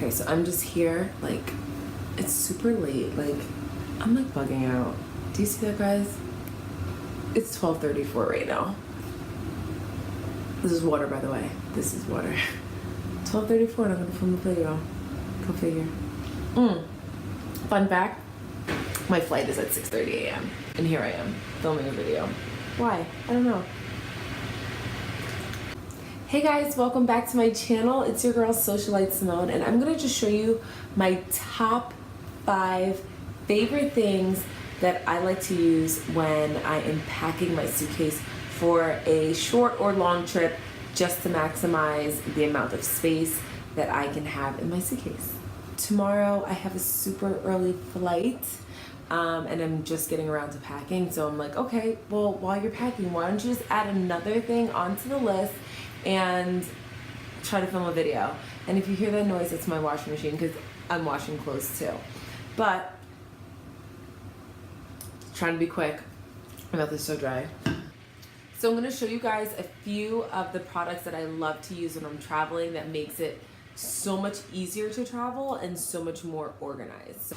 Okay, so I'm just here, like, it's super late, like, I'm like bugging out. Do you see that, guys? It's 12:34 right now. This is water, by the way. This is water. 12:34 and I'm gonna film the video. Go figure. Fun fact, my flight is at 6:30 a.m. and here I am filming a video. Why? I don't know. Hey guys, welcome back to my channel. It's your girl SocialiteSymone, and I'm gonna just show you my top 5 favorite things that I like to use when I am packing my suitcase for a short or long trip, just to maximize the amount of space that I can have in my suitcase. Tomorrow I have a super early flight, and I'm just getting around to packing, so I'm like, okay, well, while you're packing, why don't you just add another thing onto the list and try to film a video. And if you hear that noise, it's my washing machine, because I'm washing clothes too. But trying to be quick, my mouth is so dry. So I'm going to show you guys a few of the products that I love to use when I'm traveling that makes it so much easier to travel and so much more organized.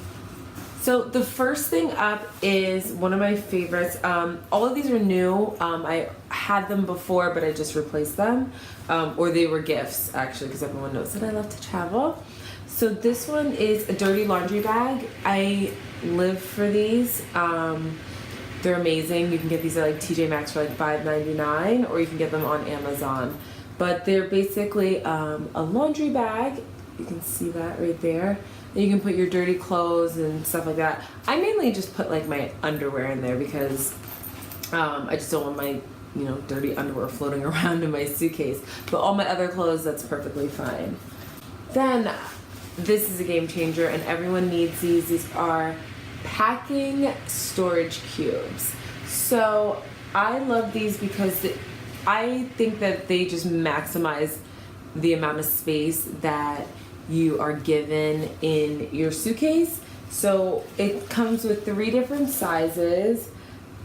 So the first thing up is one of my favorites. All of these are new. I had them before, but I just replaced them. Or they were gifts, actually, because everyone knows that I love to travel. So this one is a dirty laundry bag. I live for these. They're amazing. You can get these at like TJ Maxx for like $5.99, or you can get them on Amazon. But they're basically a laundry bag. You can see that right there. And you can put your dirty clothes and stuff like that. I mainly just put like my underwear in there because I just don't want my dirty underwear floating around in my suitcase. But all my other clothes, that's perfectly fine. Then this is a game changer, and everyone needs these. These are packing storage cubes. So I love these because I think that they just maximize the amount of space that you are given in your suitcase. So it comes with 3 different sizes: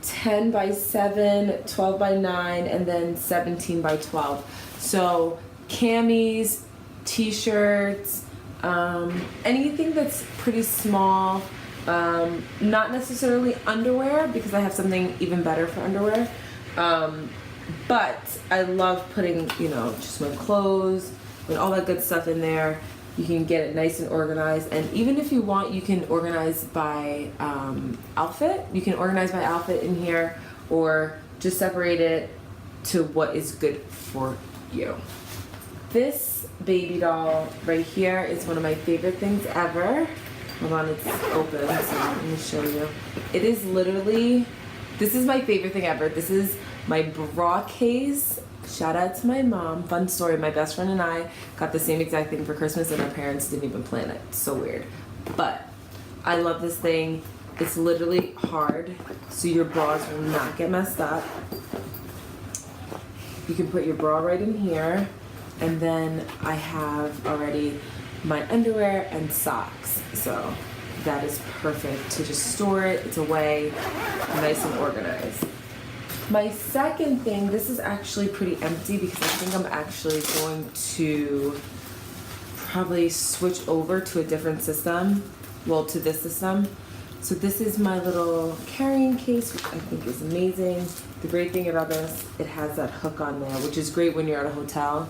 10 by 7, 12 by 9, and then 17 by 12. So camis, t-shirts, anything that's pretty small. Not necessarily underwear, because I have something even better for underwear. But I love putting, just my clothes and all that good stuff in there. You can get it nice and organized, and even if you want, you can organize by outfit. You can organize by outfit in here, or just separate it to what is good for you. This baby doll right here is one of my favorite things ever. Hold on, it's open, so let me show you. It is literally, this is my favorite thing ever. This is my bra case. Shout out to my mom. Fun story, my best friend and I got the same exact thing for Christmas, and our parents didn't even plan it. So weird. But I love this thing. It's literally hard, so your bras will not get messed up. You can put your bra right in here, and then I have already my underwear and socks. So that is perfect to just store it. It's away, nice and organized. My second thing, this is actually pretty empty because I think I'm actually going to probably switch over to a different system. Well, to this system. So this is my little carrying case, which I think is amazing. The great thing about this, it has that hook on there, which is great when you're at a hotel,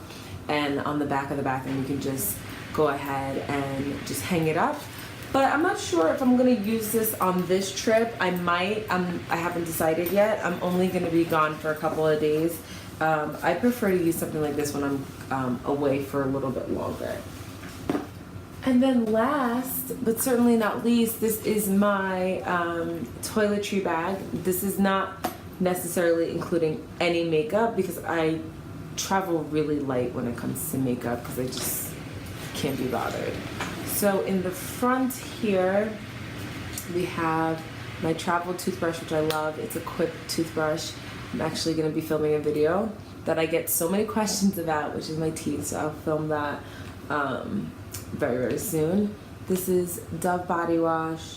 and on the back of the bathroom you can just go ahead and just hang it up. But I'm not sure if I'm gonna use this on this trip. I might. I haven't decided yet. I'm only gonna be gone for a couple of days. I prefer to use something like this when I'm away for a little bit longer. And then last, but certainly not least, this is my toiletry bag. This is not necessarily including any makeup, because I travel really light when it comes to makeup, because I just can't be bothered. So in the front here, we have my travel toothbrush, which I love. It's a quick toothbrush. I'm actually going to be filming a video that I get so many questions about, which is my teeth, so I'll film that very, very soon. This is Dove body wash,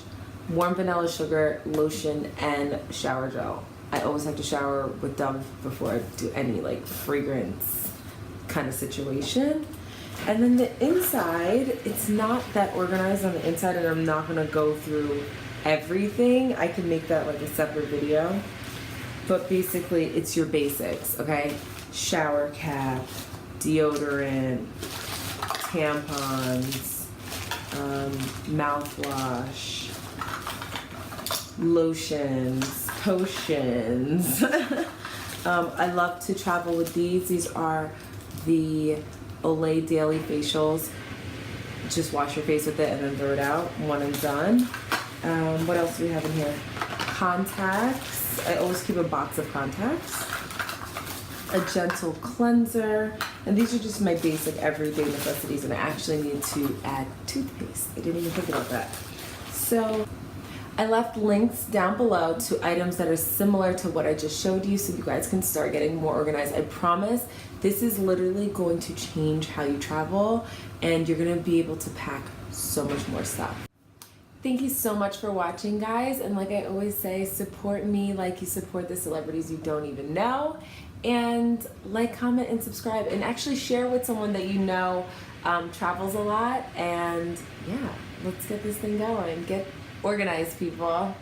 warm vanilla sugar, lotion, and shower gel. I always have to shower with Dove before I do any like fragrance kind of situation. And then the inside, it's not that organized on the inside, and I'm not gonna go through everything. I can make that like a separate video. But basically, it's your basics, okay? Shower cap, deodorant, tampons, mouthwash, lotions, potions. I love to travel with these. These are the Olay Daily Facials. Just wash your face with it and then throw it out. One and done. What else do we have in here? Contacts. I always keep a box of contacts. A gentle cleanser. And these are just my basic everyday necessities, and I actually need to add toothpaste. I didn't even think about that. So I left links down below to items that are similar to what I just showed you, so you guys can start getting more organized. I promise this is literally going to change how you travel, and you're gonna be able to pack so much more stuff. Thank you so much for watching, guys. And like I always say, support me like you support the celebrities you don't even know. And like, comment, and subscribe, and actually share with someone that you know travels a lot. And yeah, let's get this thing going. Get organized, people.